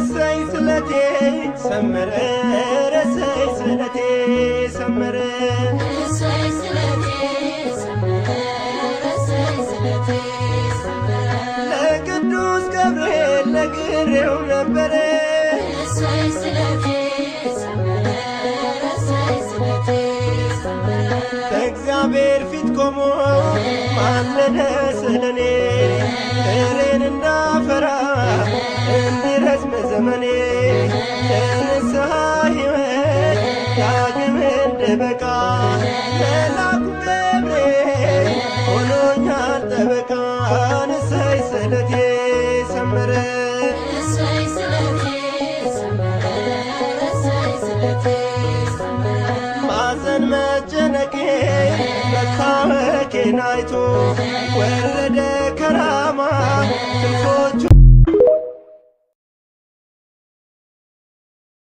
እሰይ ስለቴ ሰመረ እሰይ ስለቴ ሰመረ እሰይ ስለቴ ሰመረ እሰይ ስለቴ ሰመረ ለቅዱስ ገብርኤል ነግሬው ነበረ እሰይ ስለቴ ሰመረ እሰይ ስለቴ ሰመረ በእግዚአብሔር ፊት ቆሞ ማለደ ስለኔ ፍሬን እንዳፈራ እንዲረዝም ዘመኔ ለንስሐ ሕይወት ዳግም እንድበቃ መልአኩ ገብርኤል ሆኖኛል ጠበቃ እሰይ ስለቴ